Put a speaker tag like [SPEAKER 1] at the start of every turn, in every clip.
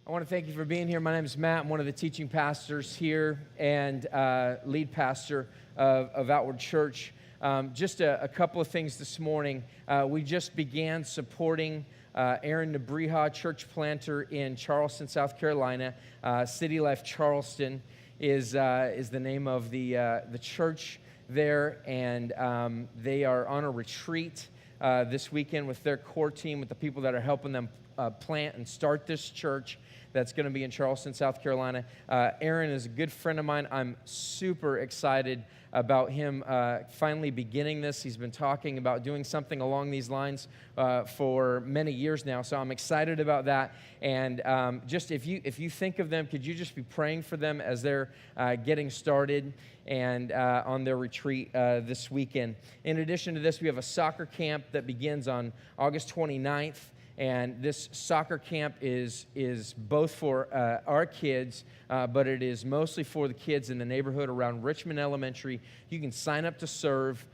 [SPEAKER 1] I want to thank you for being here. My name is Matt. I'm one of the teaching pastors here and lead pastor of Outward Church. Just a couple of things this morning. We just began supporting Aaron Nebriha, church planter in Charleston, South Carolina. City Life Charleston is the name of the church there, and they are on a retreat this weekend with their core team, with the people that are helping them plant and start this church that's going to be in Charleston, South Carolina. Aaron is a good friend of mine. I'm super excited about him finally beginning this. He's been talking about doing something along these lines for many years now, so I'm excited about that. And just if you think of them, could you just be praying for them as they're getting started and on their retreat this weekend. In addition to this, we have a soccer camp that begins on August 29th. And this soccer camp is both for our kids, but it is mostly for the kids in the neighborhood around Richmond Elementary. You can sign up to serve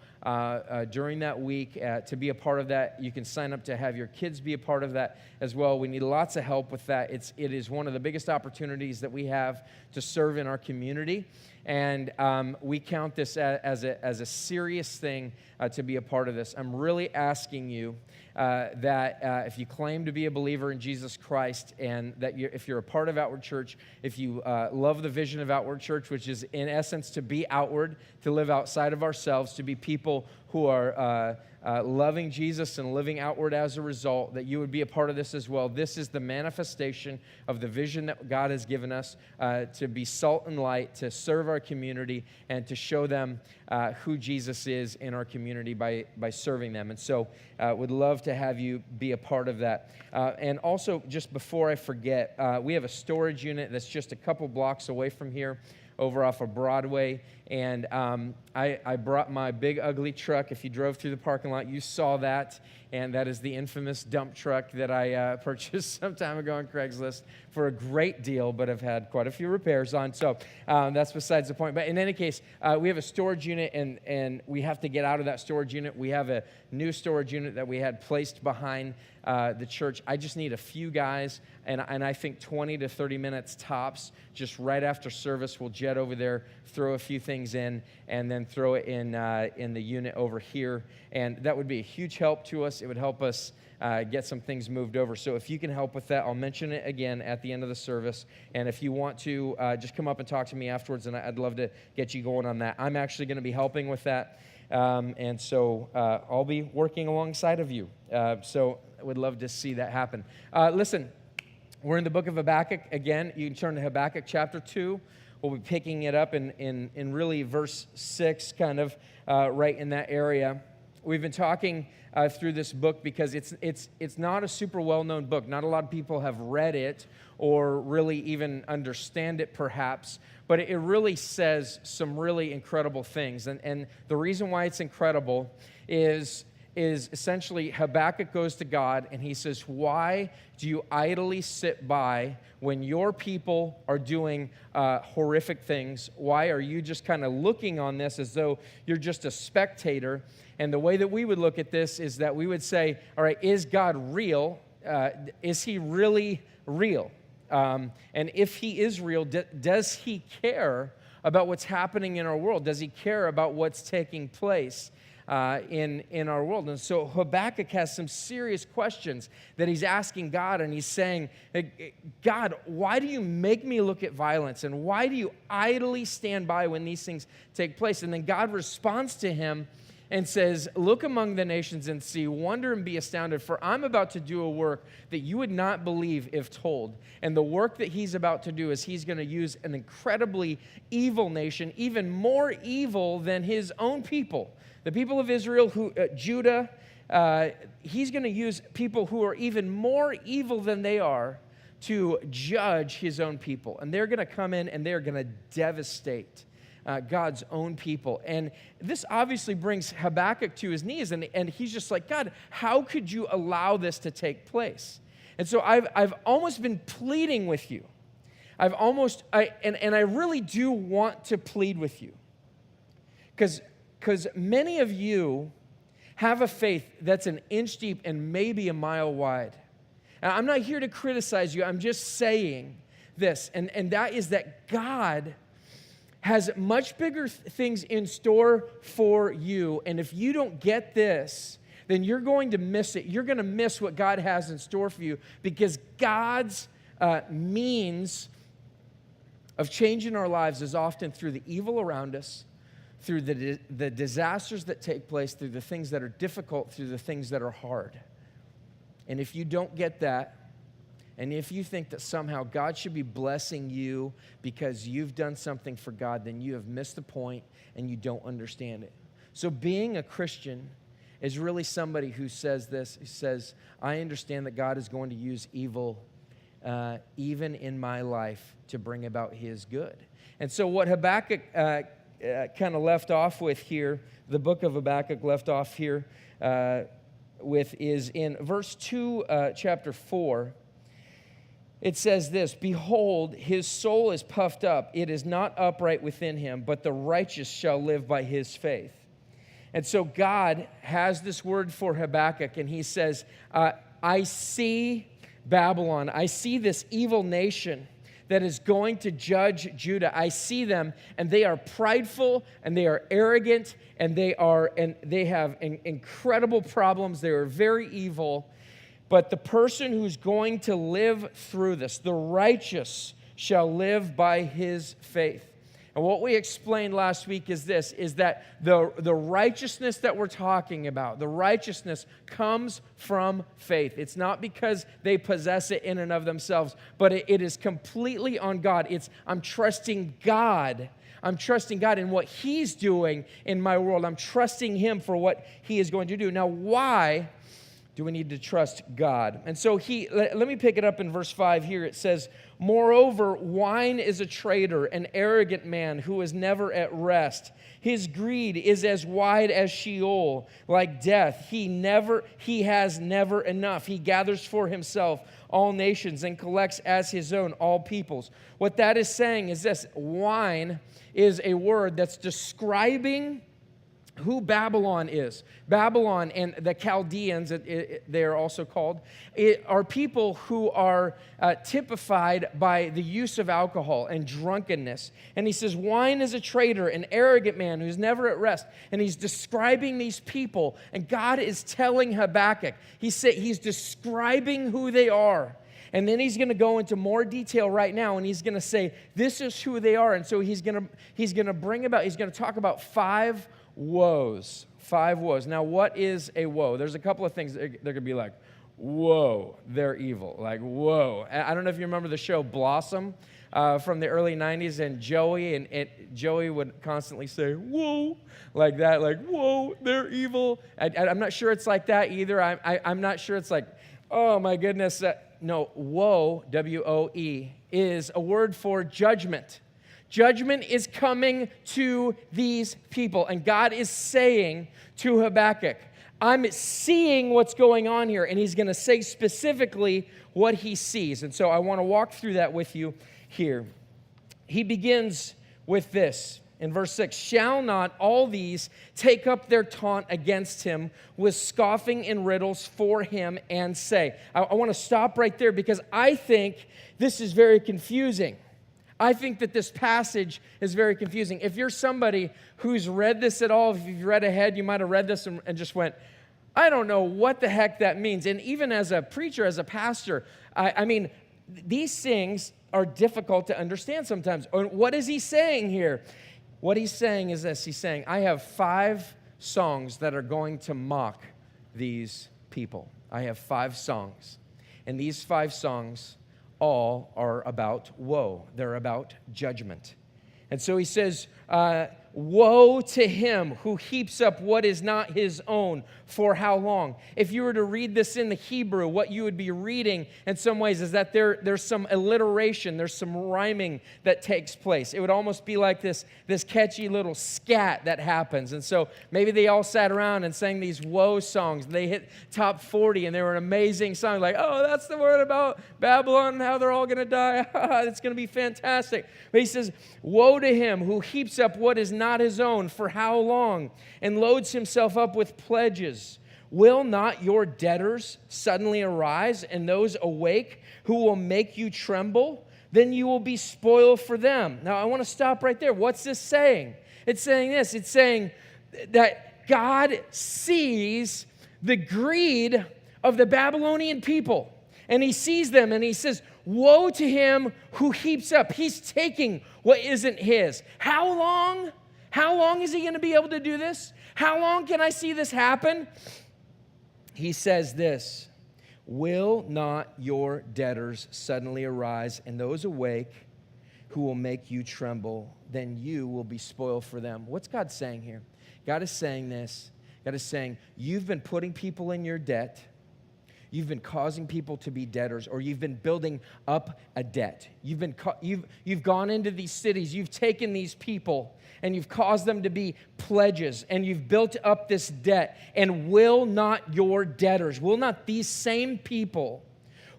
[SPEAKER 1] during that week to be a part of that. You can sign up to have your kids be a part of that as well. We need lots of help with that. It is one of the biggest opportunities that we have to serve in our community. And we count this as a serious thing to be a part of this. I'm really asking you that if you claim to be a believer in Jesus Christ, and that if you're a part of Outward Church, if you love the vision of Outward Church, which is in essence to be outward, to live outside of ourselves, to be people who are loving Jesus and living outward as a result, that you would be a part of this as well. This is the manifestation of the vision that God has given us to be salt and light, to serve our community, and to show them who Jesus is in our community by serving them. And so would love to have you be a part of that. And also, just before I forget, we have a storage unit that's just a couple blocks away from here, over off of Broadway, and I brought my big ugly truck. If you drove through the parking lot, you saw that, and that is the infamous dump truck that I purchased some time ago on Craigslist for a great deal, but have had quite a few repairs on, so that's besides the point. But in any case, we have a storage unit, and we have to get out of that storage unit. We have a new storage unit that we had placed behind the church. I just need a few guys, and I think 20 to 30 minutes tops. Just right after service, we'll jet over there, throw a few things in, and then throw it in the unit over here. And that would be a huge help to us. It would help us get some things moved over. So if you can help with that, I'll mention it again at the end of the service. And if you want to, just come up and talk to me afterwards, and I'd love to get you going on that. I'm actually going to be helping with that. And so I'll be working alongside of you. So I would love to see that happen. Listen, we're in the book of Habakkuk again. You can turn to Habakkuk chapter 2. We'll be picking it up in really verse 6, kind of right in that area. We've been talking through this book because it's not a super well-known book. Not a lot of people have read it or really even understand it, perhaps. But it really says some really incredible things. And the reason why it's incredible is essentially Habakkuk goes to God and he says, why do you idly sit by when your people are doing horrific things? Why are you just kind of looking on this as though you're just a spectator? And the way that we would look at this is that we would say, all right, is God real? Is he really real? And if he is real, does he care about what's happening in our world? Does he care about what's taking place in our world? And so Habakkuk has some serious questions that he's asking God, and he's saying, God, why do you make me look at violence? And why do you idly stand by when these things take place? And then God responds to him and says, look among the nations and see, wonder and be astounded, for I'm about to do a work that you would not believe if told. And the work that he's about to do is he's going to use an incredibly evil nation, even more evil than his own people. The people of Israel, Judah, he's going to use people who are even more evil than they are to judge his own people. And they're going to come in and they're going to devastate God's own people. And this obviously brings Habakkuk to his knees, and he's just like, God, how could you allow this to take place? And so I've almost been pleading with you. I really do want to plead with you. Because many of you have a faith that's an inch deep and maybe a mile wide. And I'm not here to criticize you. I'm just saying this, and that is that God has much bigger things in store for you. And if you don't get this, then you're going to miss it. You're going to miss what God has in store for you, because God's means of changing our lives is often through the evil around us, through the disasters that take place, through the things that are difficult, through the things that are hard. And if you don't get that, and if you think that somehow God should be blessing you because you've done something for God, then you have missed the point and you don't understand it. So being a Christian is really somebody who says this. He says, I understand that God is going to use evil even in my life to bring about his good. And so what Habakkuk kind of left off with here, the book of Habakkuk left off here with, is in verse 2, chapter 4. It says this, behold, his soul is puffed up. It is not upright within him, but the righteous shall live by his faith. And so God has this word for Habakkuk, and he says, I see Babylon. I see this evil nation that is going to judge Judah. I see them, and they are prideful, and they are arrogant, and they have incredible problems. They are very evil. But the person who's going to live through this, the righteous, shall live by his faith. And what we explained last week is this, is that the righteousness that we're talking about, the righteousness comes from faith. It's not because they possess it in and of themselves, but it is completely on God. I'm trusting God. I'm trusting God in what he's doing in my world. I'm trusting him for what he is going to do. Now, why do we need to trust God? And so let me pick it up in verse 5 here. It says, moreover, wine is a traitor, an arrogant man who is never at rest. His greed is as wide as Sheol, like death. He has never enough. He gathers for himself all nations and collects as his own all peoples. What that is saying is this: wine is a word that's describing who Babylon is. Babylon and the Chaldeans, they are also called, are people who are typified by the use of alcohol and drunkenness. And he says, wine is a traitor, an arrogant man who's never at rest. And he's describing these people. And God is telling Habakkuk, he's describing who they are. And then he's going to go into more detail right now, and he's going to say, this is who they are. And so he's going to talk about 5 woes. 5 woes. Now, what is a woe? There's a couple of things they're going to be like, whoa, they're evil. Like, whoa. I don't know if you remember the show Blossom from the early 90s, and Joey would constantly say, whoa, like that, like, whoa, they're evil. I'm not sure it's like that either. I'm not sure it's like, oh my goodness. No, woe, W-O-E, is a word for judgment. Judgment is coming to these people. And God is saying to Habakkuk, I'm seeing what's going on here. And he's going to say specifically what he sees. And so I want to walk through that with you here. He begins with this. In verse 6, shall not all these take up their taunt against him with scoffing and riddles for him and say? I want to stop right there because I think this is very confusing. I think that this passage is very confusing. If you're somebody who's read this at all, if you've read ahead, you might have read this and just went, I don't know what the heck that means. And even as a preacher, as a pastor, I mean, these things are difficult to understand sometimes. What is he saying here? What he's saying is this. He's saying, I have 5 songs that are going to mock these people. I have 5 songs. And these 5 songs all are about woe. They're about judgment. And so he says, woe to him who heaps up what is not his own. For how long? If you were to read this in the Hebrew, what you would be reading in some ways is that there's some alliteration, there's some rhyming that takes place. It would almost be like this catchy little scat that happens. And so maybe they all sat around and sang these woe songs. And they hit top 40, and they were an amazing song. Like, oh, that's the word about Babylon and how they're all going to die. It's going to be fantastic. But he says, woe to him who heaps up what is not his own. For how long? And loads himself up with pledges. Will not your debtors suddenly arise, and those awake who will make you tremble? Then you will be spoiled for them. Now, I want to stop right there. What's this saying? It's saying this. It's saying that God sees the greed of the Babylonian people. And he sees them and he says, woe to him who heaps up. He's taking what isn't his. How long? How long is he going to be able to do this? How long can I see this happen? He says this, will not your debtors suddenly arise, and those awake who will make you tremble? Then you will be spoiled for them. What's God saying here? God is saying this. God is saying, you've been putting people in your debt. You've been causing people to be debtors, or you've been building up a debt. You've gone into these cities. You've taken these people, and you've caused them to be pledges, and you've built up this debt. And will not your debtors, will not these same people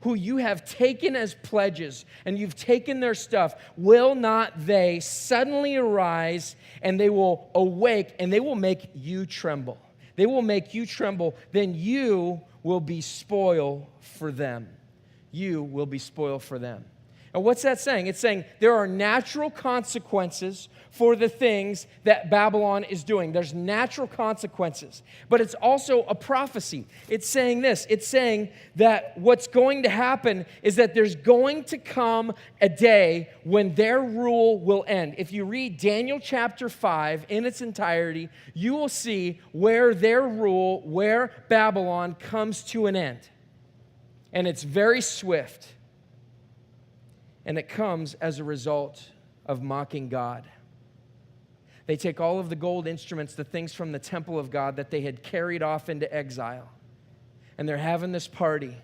[SPEAKER 1] who you have taken as pledges, and you've taken their stuff, will not they suddenly arise, and they will awake, and they will make you tremble? They will make you tremble. Then you will be spoiled for them. You will be spoiled for them. And what's that saying? It's saying there are natural consequences for the things that Babylon is doing. There's natural consequences, but it's also a prophecy. It's saying this. It's saying that what's going to happen is that there's going to come a day when their rule will end. If you read Daniel chapter 5 in its entirety, you will see where their rule, where Babylon comes to an end. And it's very swift. And it comes as a result of mocking God. They take all of the gold instruments, the things from the temple of God that they had carried off into exile. And they're having this party.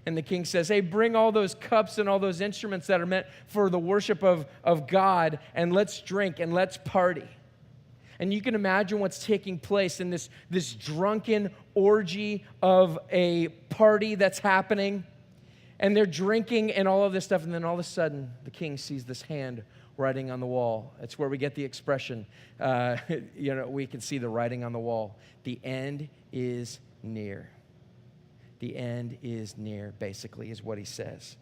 [SPEAKER 1] And the king says, hey, bring all those cups and all those instruments that are meant for the worship of God, and let's drink and let's party. And you can imagine what's taking place in this drunken orgy of a party that's happening. And they're drinking and all of this stuff, and then all of a sudden, the king sees this hand writing on the wall. It's where we get the expression, we can see the writing on the wall. The end is near. The end is near, basically, is what he says.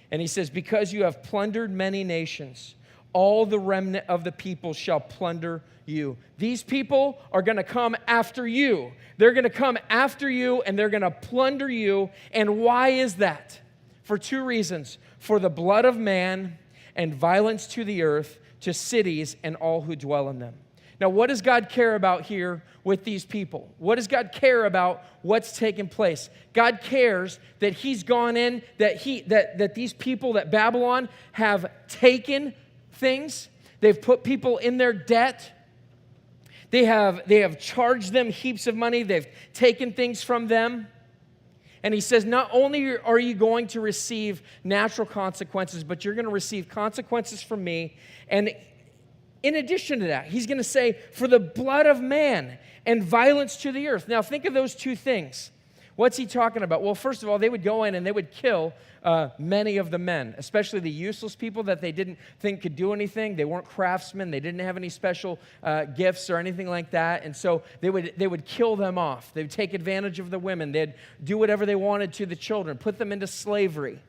[SPEAKER 1] And he says, because you have plundered many nations, all the remnant of the people shall plunder you. These people are going to come after you. They're going to come after you, and they're going to plunder you. And why is that? For two reasons. For the blood of man and violence to the earth, to cities and all who dwell in them. Now, what does God care about here with these people? What does God care about what's taken place? God cares that he's gone in, that these people, that Babylon have taken things. They've put people in their debt. They have charged them heaps of money. They've taken things from them. And he says, not only are you going to receive natural consequences, but you're going to receive consequences from me. And in addition to that, he's going to say, for the blood of man and violence to the earth. Now, think of those two things. What's he talking about? Well, first of all, they would go in and they would kill many of the men, especially the useless people that they didn't think could do anything. They weren't craftsmen. They didn't have any special gifts or anything like that. And so they would kill them off. They would take advantage of the women. They'd do whatever they wanted to the children, put them into slavery.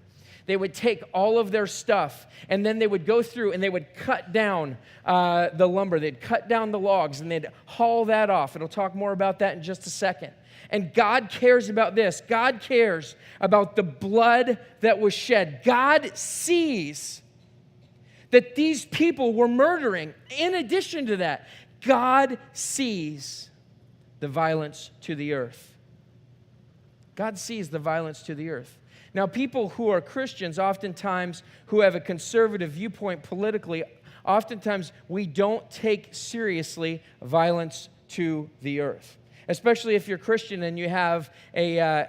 [SPEAKER 1] They would take all of their stuff, and then they would go through and they would cut down the lumber. They'd cut down the logs, and they'd haul that off. And I'll talk more about that in just a second. And God cares about this. God cares about the blood that was shed. God sees that these people were murdering. In addition to that, God sees the violence to the earth. God sees the violence to the earth. Now, people who are Christians, oftentimes who have a conservative viewpoint politically, oftentimes we don't take seriously violence to the earth. Especially if you're Christian and you have a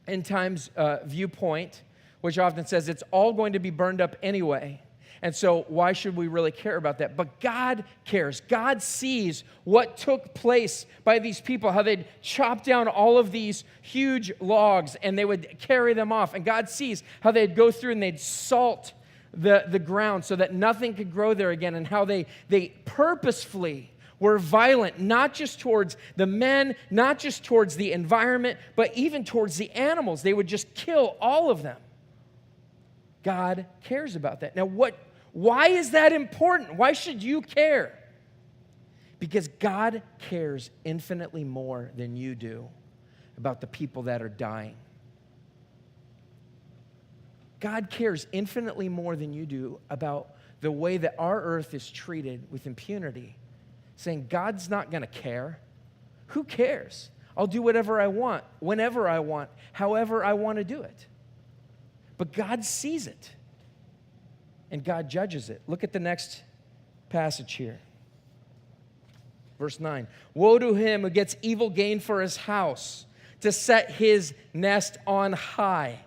[SPEAKER 1] end times viewpoint, which often says it's all going to be burned up anyway. And so why should we really care about that? But God cares. God sees what took place by these people, how they'd chop down all of these huge logs and they would carry them off. And God sees how they'd go through and they'd salt the ground so that nothing could grow there again, and how they purposefully were violent, not just towards the men, not just towards the environment, but even towards the animals. They would just kill all of them. God cares about that. Now, why is that important? Why should you care? Because God cares infinitely more than you do about the people that are dying. God cares infinitely more than you do about the way that our earth is treated with impunity. Saying, God's not going to care. Who cares? I'll do whatever I want, whenever I want, however I want to do it. But God sees it, and God judges it. Look at the next passage here. Verse 9. Woe to him who gets evil gain for his house, to set his nest on high,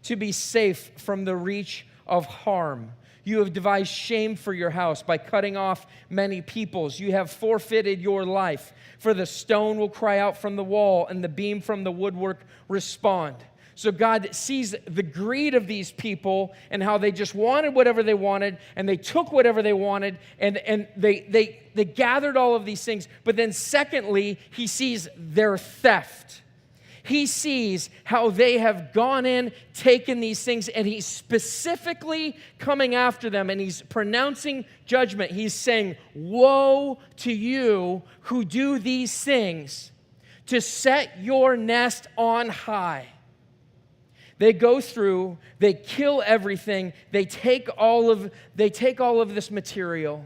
[SPEAKER 1] to be safe from the reach of harm. You have devised shame for your house by cutting off many peoples. You have forfeited your life, for the stone will cry out from the wall, and the beam from the woodwork respond. So God sees the greed of these people and how they just wanted whatever they wanted, and they took whatever they wanted, and they gathered all of these things. But then secondly, he sees their theft. He sees how they have gone in, taken these things, and he's specifically coming after them, and he's pronouncing judgment. He's saying, woe to you who do these things, to set your nest on high. They go through, they kill everything, they take all of this material,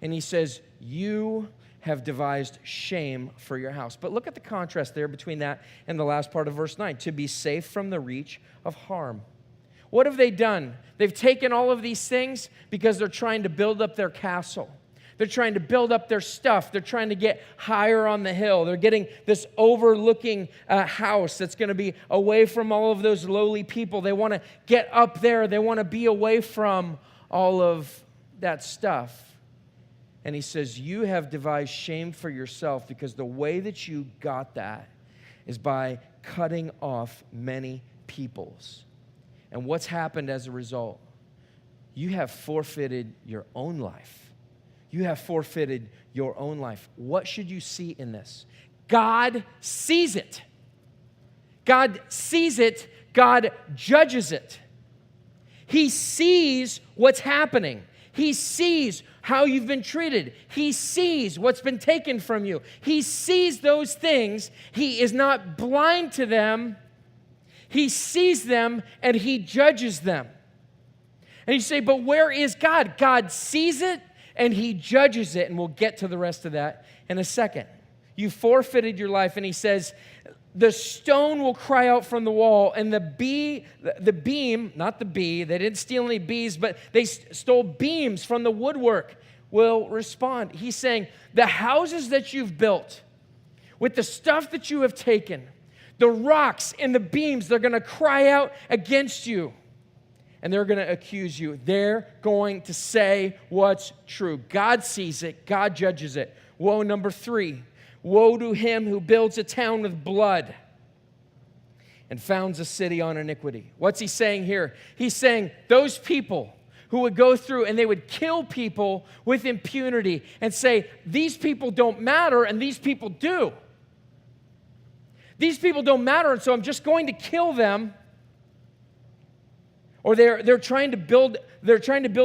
[SPEAKER 1] and he says, you have devised shame for your house. But look at the contrast there between that and the last part of verse 9, to be safe from the reach of harm. What have they done? They've taken all of these things because they're trying to build up their castle. They're trying to build up their stuff. They're trying to get higher on the hill. They're getting this overlooking house that's going to be away from all of those lowly people. They want to get up there. They want to be away from all of that stuff. And he says, you have devised shame for yourself, because the way that you got that is by cutting off many peoples. And what's happened as a result? You have forfeited your own life. You have forfeited your own life. What should you see in this? God sees it. God sees it. God judges it. He sees what's happening. He sees how you've been treated. He sees what's been taken from you. He sees those things. He is not blind to them. He sees them and he judges them. And you say, but where is God? God sees it and he judges it. And we'll get to the rest of that in a second. You forfeited your life. And he says, the stone will cry out from the wall, and the beam, not the bee, they didn't steal any bees, but they stole beams from the woodwork, will respond. He's saying, the houses that you've built, with the stuff that you have taken, the rocks and the beams, they're going to cry out against you, and they're going to accuse you. They're going to say what's true. God sees it. God judges it. Woe number 3. Woe to him who builds a town with blood and founds a city on iniquity. What's he saying here? He's saying those people who would go through and they would kill people with impunity and say, these people don't matter and these people do. These people don't matter, and so I'm just going to kill them. Or they're trying to build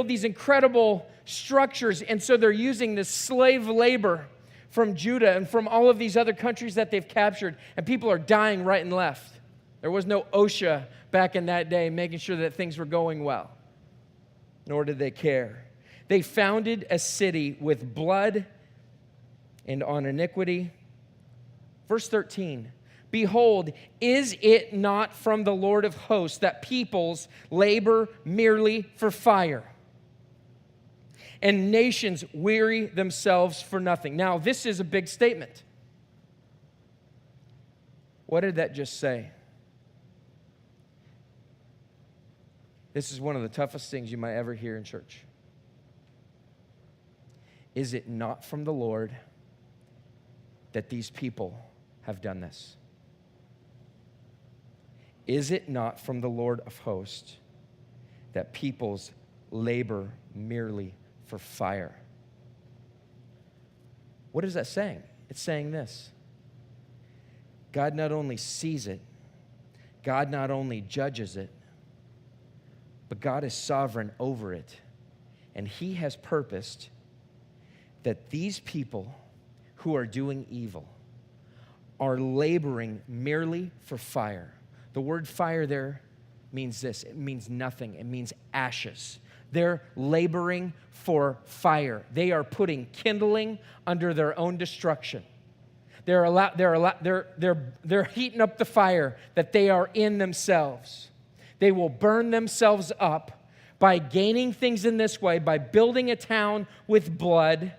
[SPEAKER 1] these incredible structures, and so they're using this slave labor from Judah and from all of these other countries that they've captured, and people are dying right and left. There was no OSHA back in that day making sure that things were going well, nor did they care. They founded a city with blood and on iniquity. Verse 13, behold, is it not from the Lord of hosts that peoples labor merely for fire, and nations weary themselves for nothing? Now, this is a big statement. What did that just say? This is one of the toughest things you might ever hear in church. Is it not from the Lord that these people have done this? Is it not from the Lord of hosts that peoples labor merely for fire? What is that saying? It's saying this. God not only sees it, God not only judges it, but God is sovereign over it. And he has purposed that these people who are doing evil are laboring merely for fire. The word fire there means this. It means nothing. It means ashes. They're laboring for fire. They are putting kindling under their own destruction. They're heating up the fire that they are in themselves. They will burn themselves up by gaining things in this way, by building a town with blood.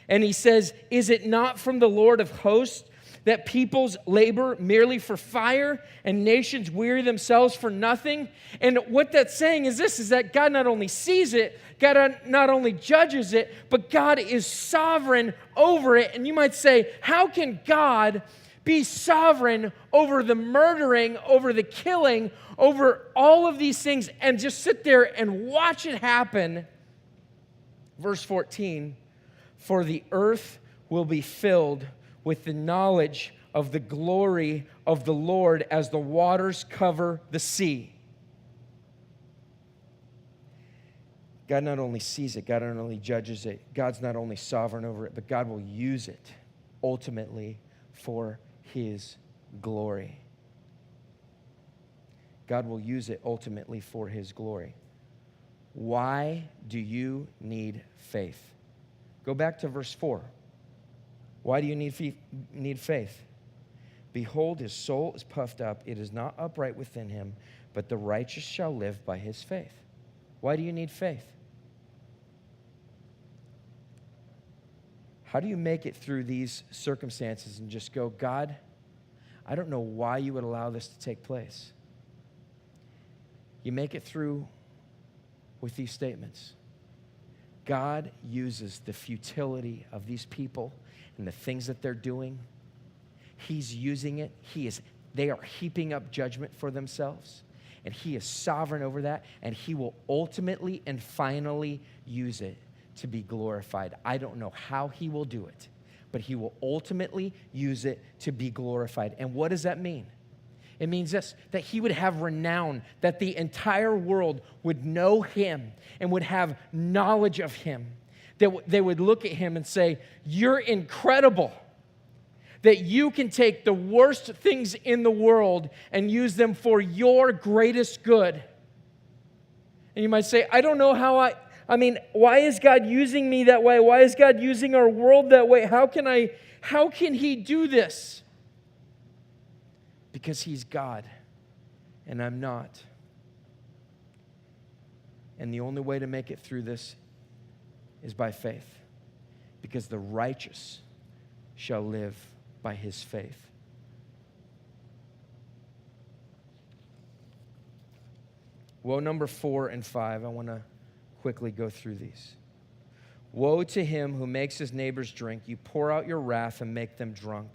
[SPEAKER 1] And he says, is it not from the Lord of hosts that peoples labor merely for fire and nations weary themselves for nothing? And what that's saying is this, is that God not only sees it, God not only judges it, but God is sovereign over it. And you might say, how can God be sovereign over the murdering, over the killing, over all of these things and just sit there and watch it happen? Verse 14, for the earth will be filled with the knowledge of the glory of the Lord as the waters cover the sea. God not only sees it, God not only judges it, God's not only sovereign over it, but God will use it ultimately for his glory. God will use it ultimately for his glory. Why do you need faith? Go back to verse 4. Why do you need faith? Behold, his soul is puffed up. It is not upright within him, but the righteous shall live by his faith. Why do you need faith? How do you make it through these circumstances and just go, God, I don't know why you would allow this to take place? You make it through with these statements. God uses the futility of these people and the things that they're doing. He's using it. They are heaping up judgment for themselves. And he is sovereign over that. And he will ultimately and finally use it to be glorified. I don't know how he will do it, but he will ultimately use it to be glorified. And what does that mean? It means this, that he would have renown, that the entire world would know him and would have knowledge of him. That they would look at him and say, you're incredible. That you can take the worst things in the world and use them for your greatest good. And you might say, I don't know how why is God using me that way? Why is God using our world that way? How can he do this? Because he's God and I'm not. And the only way to make it through this is by faith. Because the righteous shall live by his faith. Woe number 4 and 5, I want to quickly go through these. Woe to him who makes his neighbors drink. You pour out your wrath and make them drunk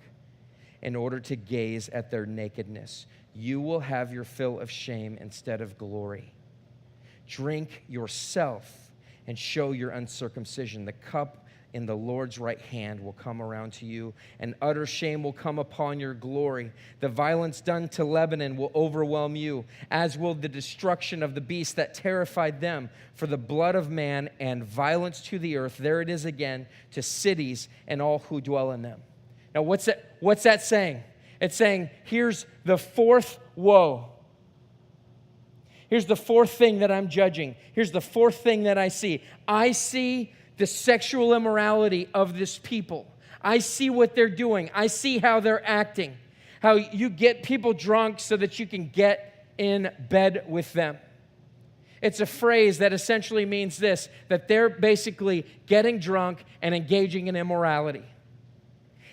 [SPEAKER 1] in order to gaze at their nakedness. You will have your fill of shame instead of glory. Drink yourself and show your uncircumcision. The cup in the Lord's right hand will come around to you, and utter shame will come upon your glory. The violence done to Lebanon will overwhelm you, as will the destruction of the beast that terrified them. For the blood of man and violence to the earth, there it is again, to cities and all who dwell in them. Now, what's that saying? It's saying, here's the fourth woe. Here's the fourth thing that I'm judging. Here's the fourth thing that I see. I see the sexual immorality of this people. I see what they're doing. I see how they're acting. How you get people drunk so that you can get in bed with them. It's a phrase that essentially means this, that they're basically getting drunk and engaging in immorality.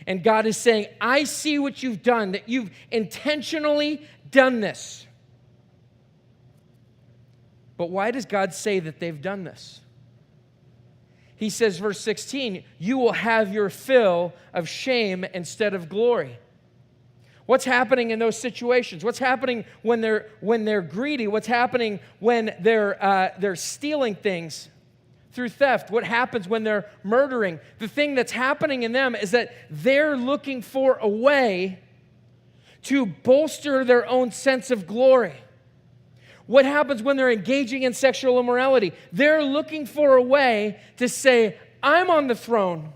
[SPEAKER 1] And God is saying, I see what you've done, that you've intentionally done this. But why does God say that they've done this? He says, verse 16, you will have your fill of shame instead of glory. What's happening in those situations? What's happening when they're greedy? What's happening when they're stealing things? through theft, what happens when they're murdering. The thing that's happening in them is that they're looking for a way to bolster their own sense of glory. What happens when they're engaging in sexual immorality? They're looking for a way to say, I'm on the throne.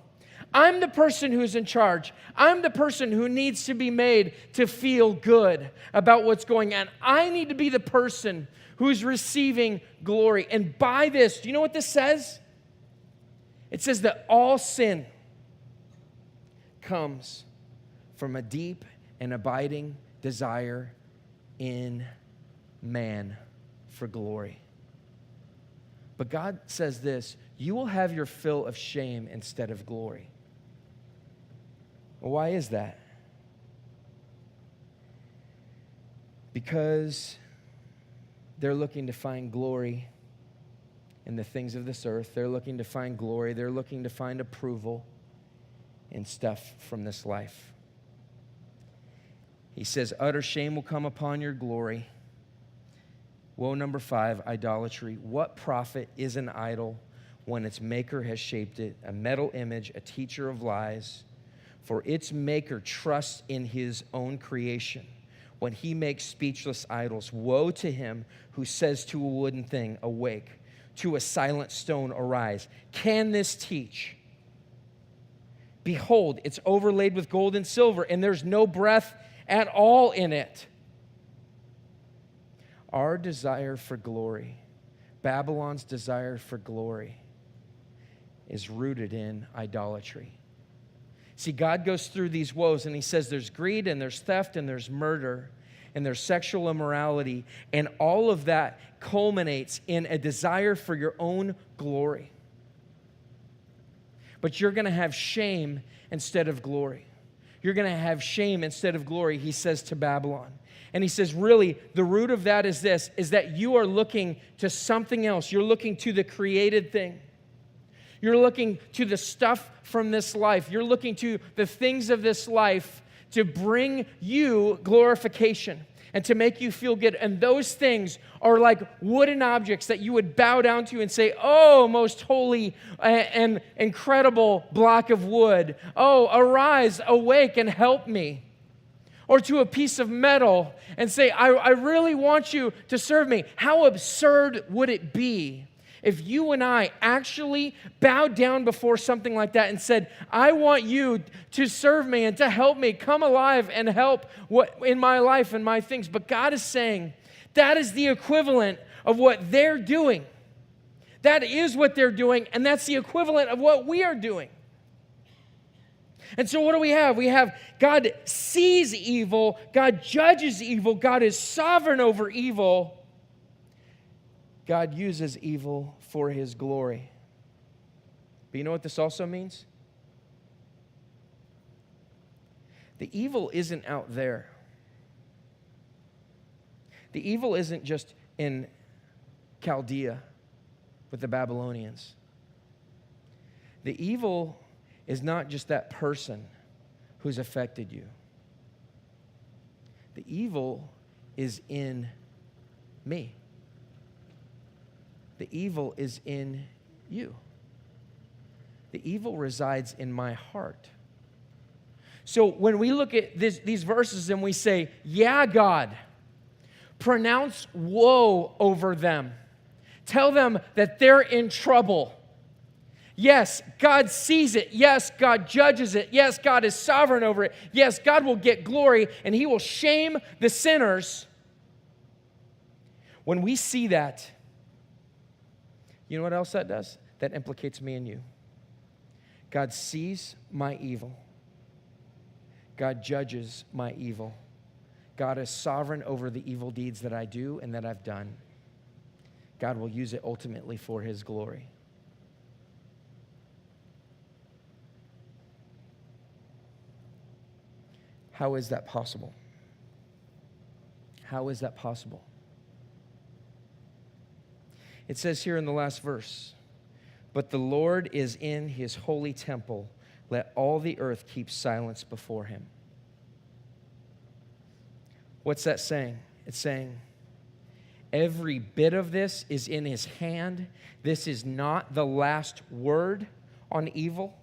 [SPEAKER 1] I'm the person who's in charge. I'm the person who needs to be made to feel good about what's going on. I need to be the person who's receiving glory. And by this, do you know what this says? It says that all sin comes from a deep and abiding desire in man for glory. But God says this, you will have your fill of shame instead of glory. Well, why is that? Because they're looking to find glory in the things of this earth. They're looking to find glory. They're looking to find approval in stuff from this life. He says, utter shame will come upon your glory. Woe number 5, idolatry. What profit is an idol when its maker has shaped it, a metal image, a teacher of lies? For its maker trusts in his own creation. When he makes speechless idols, woe to him who says to a wooden thing, awake, to a silent stone, arise. Can this teach? Behold, it's overlaid with gold and silver, and there's no breath at all in it. Our desire for glory, Babylon's desire for glory, is rooted in idolatry. See, God goes through these woes and he says there's greed and there's theft and there's murder and there's sexual immorality, and all of that culminates in a desire for your own glory. But you're going to have shame instead of glory. You're going to have shame instead of glory, he says to Babylon. And he says, really, the root of that is this, is that you are looking to something else. You're looking to the created thing. You're looking to the stuff from this life. You're looking to the things of this life to bring you glorification and to make you feel good. And those things are like wooden objects that you would bow down to and say, oh, most holy and incredible block of wood. Oh, arise, awake, and help me. Or to a piece of metal and say, I really want you to serve me. How absurd would it be if you and I actually bowed down before something like that and said, I want you to serve me and to help me come alive and help what in my life and my things. But God is saying that is the equivalent of what they're doing. That is what they're doing, and that's the equivalent of what we are doing. And so what do we have? We have God sees evil, God judges evil, God is sovereign over evil. God uses evil for his glory. But you know what this also means? The evil isn't out there. The evil isn't just in Chaldea with the Babylonians. The evil is not just that person who's affected you. The evil is in me. The evil is in you. The evil resides in my heart. So when we look at these verses and we say, yeah, God, pronounce woe over them. Tell them that they're in trouble. Yes, God sees it. Yes, God judges it. Yes, God is sovereign over it. Yes, God will get glory and he will shame the sinners. When we see that, you know what else that does? That implicates me and you. God sees my evil. God judges my evil. God is sovereign over the evil deeds that I do and that I've done. God will use it ultimately for his glory. How is that possible? How is that possible? It says here in the last verse, but the Lord is in his holy temple. Let all the earth keep silence before him. What's that saying? It's saying, Every bit of this is in his hand. This is not the last word on evil.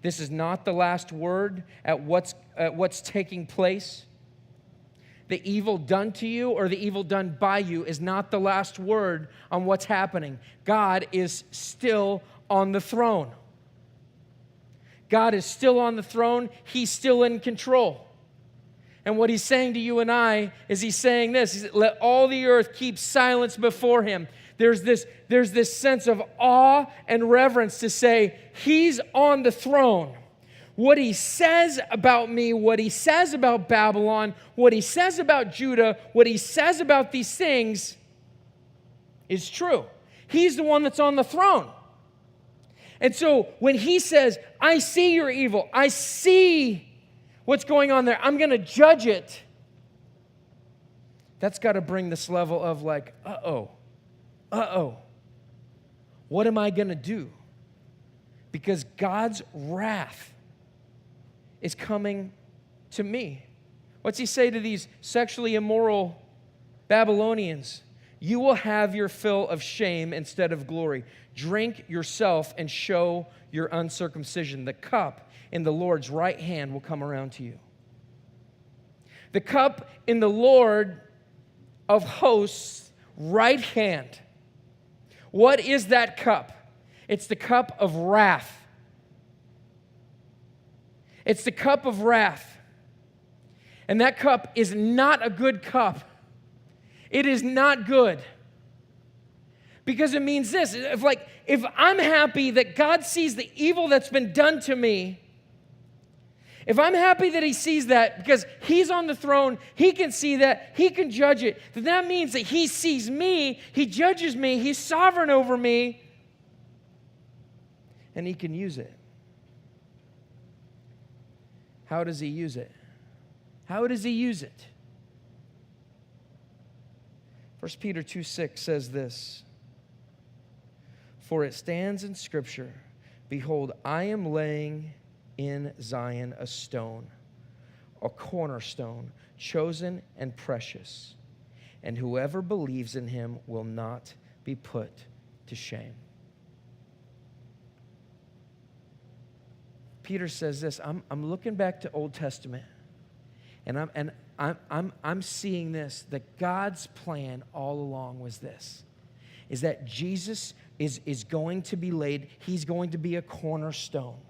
[SPEAKER 1] This is not the last word at what's taking place. The evil done to you or the evil done by you is not the last word on what's happening. God is still on the throne. God is still on the throne. He's still in control. And what he's saying to you and I is he's saying this. He's, let all the earth keep silence before him. There's this sense of awe and reverence to say, he's on the throne. What he says about me, what he says about Babylon, what he says about Judah, what he says about these things is true. He's the one that's on the throne. And so when he says, I see your evil, I see what's going on there, I'm going to judge it, that's got to bring this level of like, what am I going to do? Because God's wrath is coming to me. What's he say to these sexually immoral Babylonians? You will have your fill of shame instead of glory. Drink yourself and show your uncircumcision. The cup in the Lord's right hand will come around to you. The cup in the Lord of hosts' right hand. What is that cup? It's the cup of wrath. It's the cup of wrath. And that cup is not a good cup. It is not good. Because it means this, if I'm happy that God sees the evil that's been done to me, if I'm happy that he sees that because he's on the throne, he can see that, he can judge it, then that means that he sees me, he judges me, he's sovereign over me, and he can use it. How does he use it? How does he use it? 1 Peter 2:6 says this, for it stands in Scripture, behold, I am laying in Zion a stone, a cornerstone, chosen and precious, and whoever believes in him will not be put to shame. Peter says this, I'm looking back to Old Testament, and I'm seeing this, that God's plan all along was this, is that Jesus is going to be laid, he's going to be a cornerstone.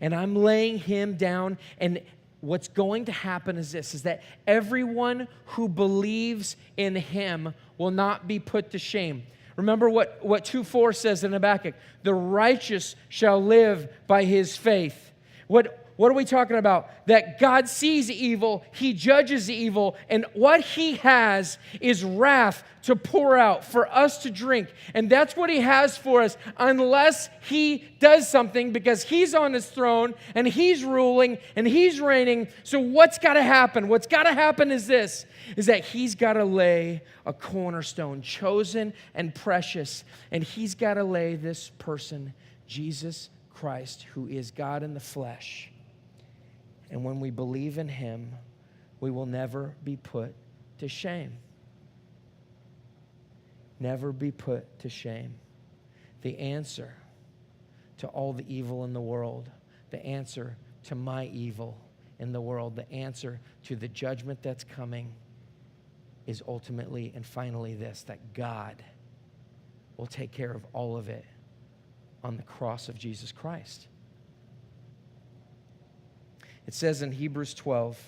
[SPEAKER 1] And I'm laying him down, and what's going to happen is this, is that everyone who believes in him will not be put to shame. Remember what 2:4 says in Habakkuk, the righteous shall live by his faith. What are we talking about? That God sees evil, he judges the evil, and what he has is wrath to pour out for us to drink. And that's what he has for us unless he does something, because he's on his throne and he's ruling and he's reigning. So what's got to happen? What's got to happen is this, is that he's got to lay a cornerstone, chosen and precious, and he's got to lay this person, Jesus Christ, who is God in the flesh. And when we believe in him, we will never be put to shame. Never be put to shame. The answer to all the evil in the world, the answer to my evil in the world, the answer to the judgment that's coming is ultimately and finally this, that God will take care of all of it on the cross of Jesus Christ. It says in Hebrews 12,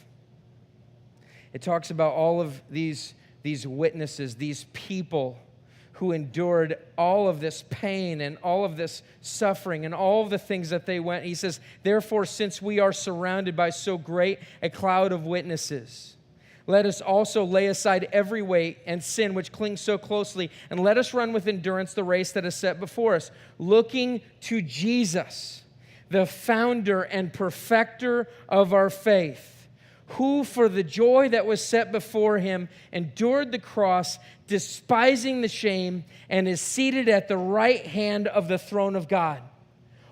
[SPEAKER 1] it talks about all of these witnesses, these people who endured all of this pain and all of this suffering and all of the things that they went. He says, therefore, since we are surrounded by so great a cloud of witnesses, let us also lay aside every weight and sin which clings so closely, and let us run with endurance the race that is set before us, looking to Jesus, the founder and perfecter of our faith, who for the joy that was set before him endured the cross, despising the shame, and is seated at the right hand of the throne of God.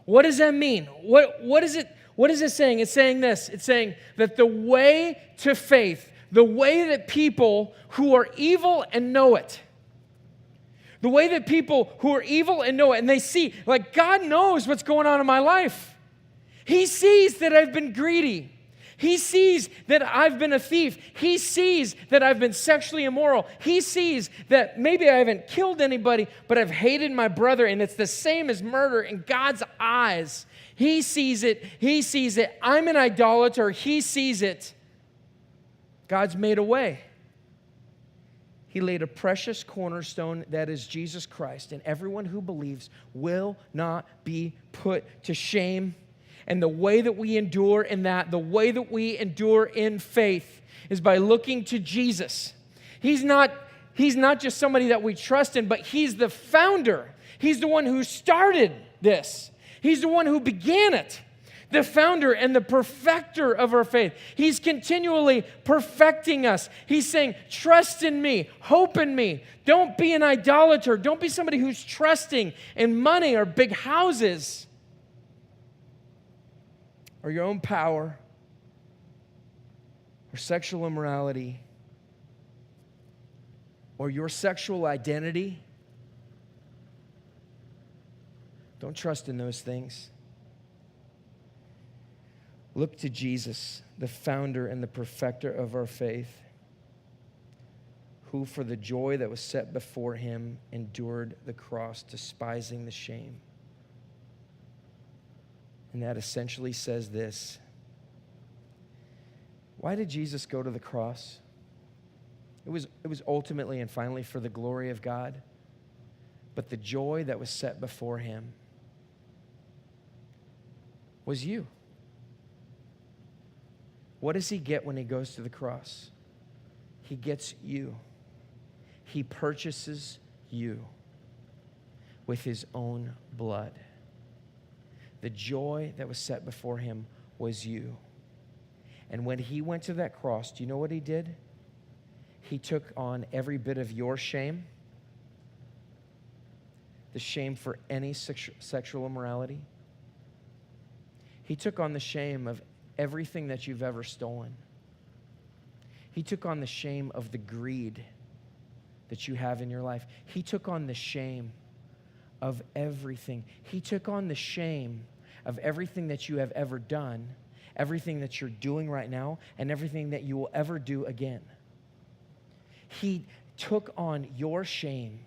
[SPEAKER 1] What does that mean? What is it saying? It's saying this. It's saying that the way to faith, the way that people who are evil and know it, the way that people who are evil and know it, and they see, like, God knows what's going on in my life. He sees that I've been greedy. He sees that I've been a thief. He sees that I've been sexually immoral. He sees that maybe I haven't killed anybody, but I've hated my brother, and it's the same as murder in God's eyes. He sees it. He sees it. I'm an idolater. He sees it. God's made a way. He laid a precious cornerstone, that is Jesus Christ, and everyone who believes will not be put to shame. And the way that we endure in that, the way that we endure in faith, is by looking to Jesus. He's not just somebody that we trust in, but He's the founder. He's the one who started this. He's the one who began it. The founder and the perfecter of our faith. He's continually perfecting us. He's saying, trust in me, hope in me. Don't be an idolater. Don't be somebody who's trusting in money or big houses or your own power or sexual immorality or your sexual identity. Don't trust in those things. Look to Jesus, the founder and the perfecter of our faith, who for the joy that was set before Him endured the cross, despising the shame. And that essentially says this: why did Jesus go to the cross? It was ultimately and finally for the glory of God, but the joy that was set before Him was you. What does He get when He goes to the cross? He gets you. He purchases you with His own blood. The joy that was set before Him was you. And when He went to that cross, do you know what He did? He took on every bit of your shame, the shame for any sexual immorality. He took on the shame of everything that you've ever stolen. He took on the shame of the greed that you have in your life. He took on the shame of everything. He took on the shame of everything that you have ever done, everything that you're doing right now, and everything that you will ever do again. He took on your shame,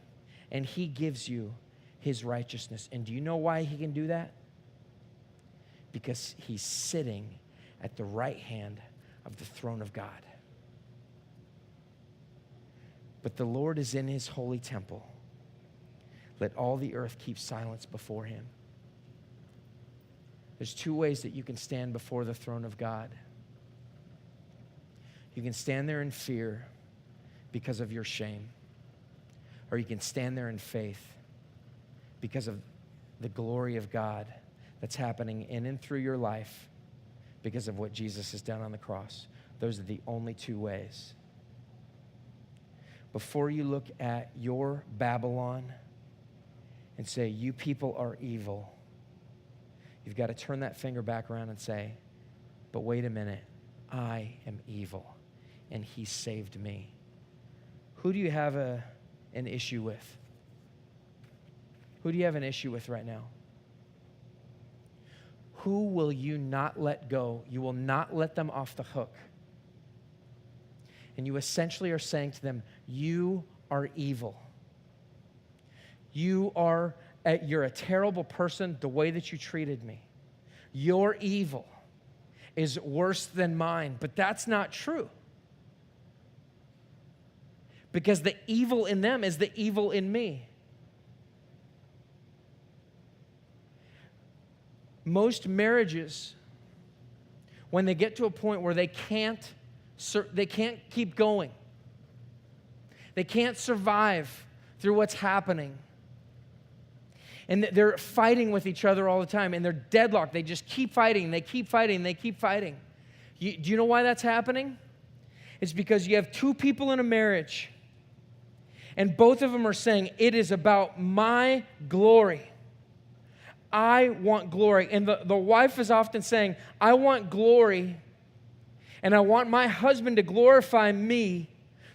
[SPEAKER 1] and He gives you His righteousness. And do you know why He can do that? Because He's sitting at the right hand of the throne of God. But the Lord is in His holy temple. Let all the earth keep silence before Him. There's two ways that you can stand before the throne of God. You can stand there in fear because of your shame, or you can stand there in faith because of the glory of God that's happening in and through your life because of what Jesus has done on the cross. Those are the only two ways. Before you look at your Babylon and say, you people are evil, you've got to turn that finger back around and say, but wait a minute, I am evil, and He saved me. Who do you have an issue with? Who do you have an issue with right now? Who will you not let go? You will not let them off the hook. And you essentially are saying to them, you are evil. You're a terrible person the way that you treated me. Your evil is worse than mine. But that's not true. Because the evil in them is the evil in me. Most marriages, when they get to a point where they can't keep going, they can't survive through what's happening, and they're fighting with each other all the time, and they're deadlocked. They just keep fighting, they keep fighting, they keep fighting. Do you know why that's happening? It's because you have two people in a marriage, and both of them are saying, it is about my glory. I want glory. And the wife is often saying, I want glory. And I want my husband to glorify me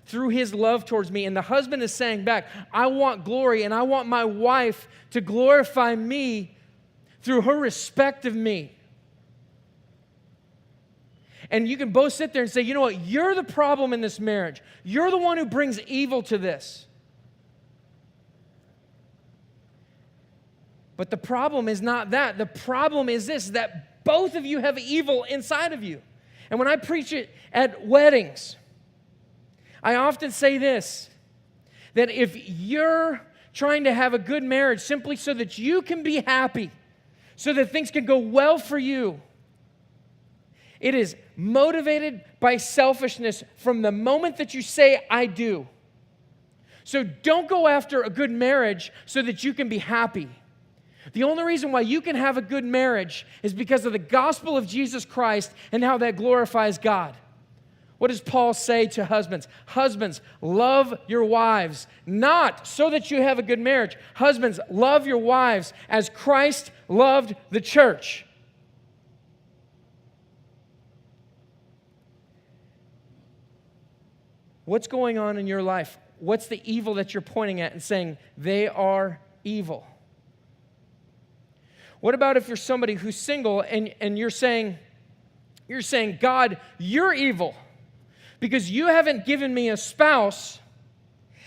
[SPEAKER 1] through his love towards me. And the husband is saying back, I want glory, and I want my wife to glorify me through her respect of me. And you can both sit there and say, you know what, you're the problem in this marriage. You're the one who brings evil to this. But the problem is not that. The problem is this, that both of you have evil inside of you. And when I preach it at weddings, I often say this, that if you're trying to have a good marriage simply so that you can be happy, so that things can go well for you, it is motivated by selfishness from the moment that you say, I do. So don't go after a good marriage so that you can be happy. The only reason why you can have a good marriage is because of the gospel of Jesus Christ and how that glorifies God. What does Paul say to husbands? Husbands, love your wives, not so that you have a good marriage. Husbands, love your wives as Christ loved the church. What's going on in your life? What's the evil that you're pointing at and saying, they are evil? What about if you're somebody who's single and you're saying, God, you're evil because you haven't given me a spouse,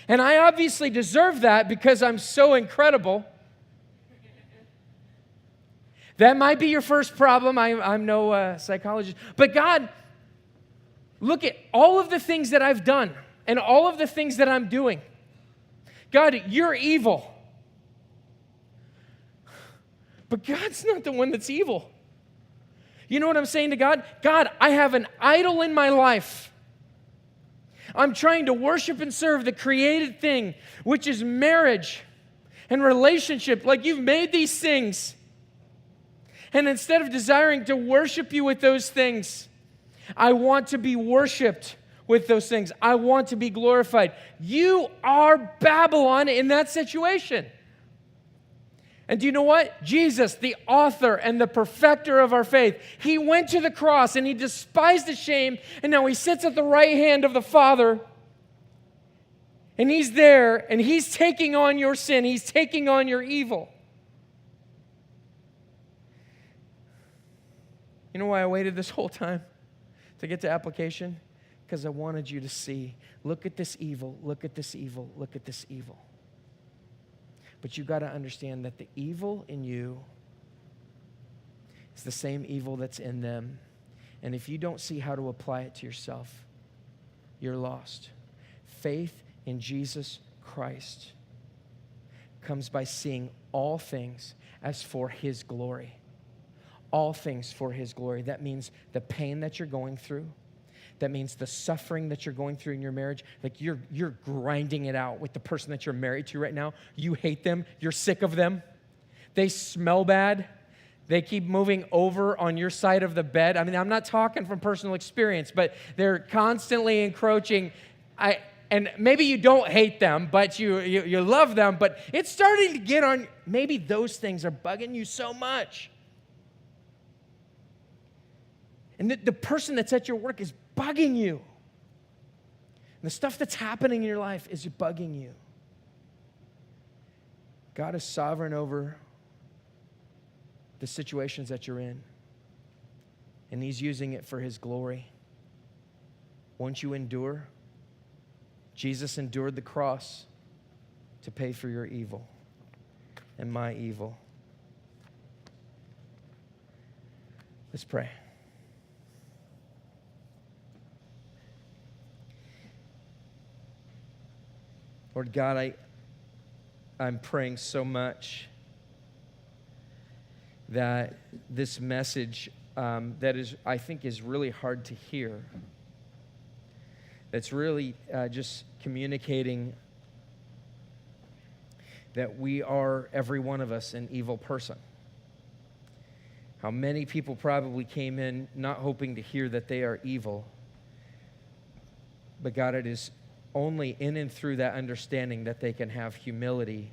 [SPEAKER 1] and I obviously deserve that because I'm so incredible. That might be your first problem. I'm no psychologist. But God, look at all of the things that I've done and all of the things that I'm doing. God, you're evil. But God's not the one that's evil. You know what I'm saying to God? God, I have an idol in my life. I'm trying to worship and serve the created thing, which is marriage and relationship. Like you've made these things. And instead of desiring to worship you with those things, I want to be worshiped with those things. I want to be glorified. You are Babylon in that situation. And do you know what? Jesus, the author and the perfecter of our faith, he went to the cross and he despised the shame, and now he sits at the right hand of the Father, and he's there, and he's taking on your sin. He's taking on your evil. You know why I waited this whole time to get to application? Because I wanted you to see, look at this evil, look at this evil, look at this evil. But you got to understand that the evil in you is the same evil that's in them. And if you don't see how to apply it to yourself, you're lost. Faith in Jesus Christ comes by seeing all things as for his glory. All things for his glory. That means the pain that you're going through. That means the suffering that you're going through in your marriage. Like you're grinding it out with the person that you're married to right now. You hate them. You're sick of them. They smell bad. They keep moving over on your side of the bed. I mean, I'm not talking from personal experience, but they're constantly encroaching. And maybe you don't hate them, but you love them. But it's starting to get on. Maybe those things are bugging you so much. And the person that's at your work is bugging you. And the stuff that's happening in your life is bugging you. God is sovereign over the situations that you're in. And he's using it for his glory. Won't you endure? Jesus endured the cross to pay for your evil and my evil. Let's pray. Lord God, I'm praying so much that this message that is, I think, is really hard to hear, that's really just communicating that we are, every one of us, an evil person. How many people probably came in not hoping to hear that they are evil, but God, it is only in and through that understanding that they can have humility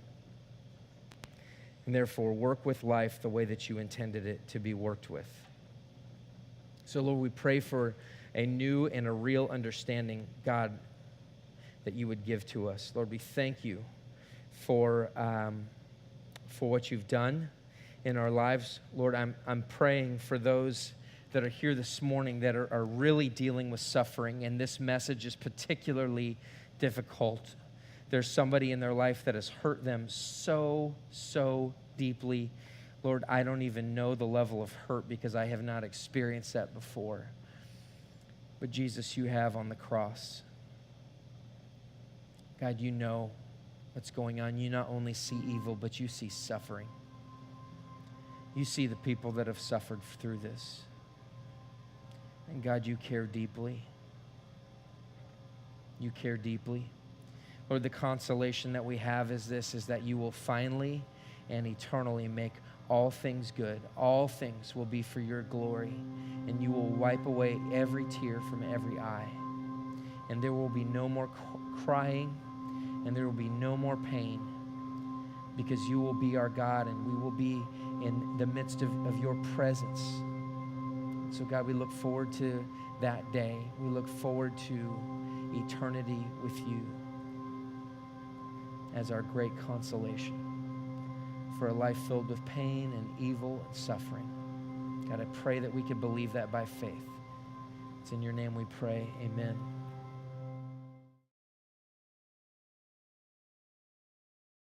[SPEAKER 1] and therefore work with life the way that you intended it to be worked with. So Lord, we pray for a new and a real understanding, God, that you would give to us. Lord, we thank you for what you've done in our lives. Lord, I'm praying for those that are here this morning that are really dealing with suffering, and this message is particularly difficult. There's somebody in their life that has hurt them so deeply. Lord, I don't even know the level of hurt because I have not experienced that before. But Jesus, you have on the cross. God, you know what's going on. You not only see evil, but you see suffering. You see the people that have suffered through this. And God, you care deeply. You care deeply. Lord, the consolation that we have is that you will finally and eternally make all things good. All things will be for your glory, and you will wipe away every tear from every eye. And there will be no more crying, and there will be no more pain, because you will be our God, and we will be in the midst of your presence. So God, we look forward to that day. We look forward to eternity with you as our great consolation for a life filled with pain and evil and suffering. God, I pray that we can believe that by faith. It's in your name we pray. Amen.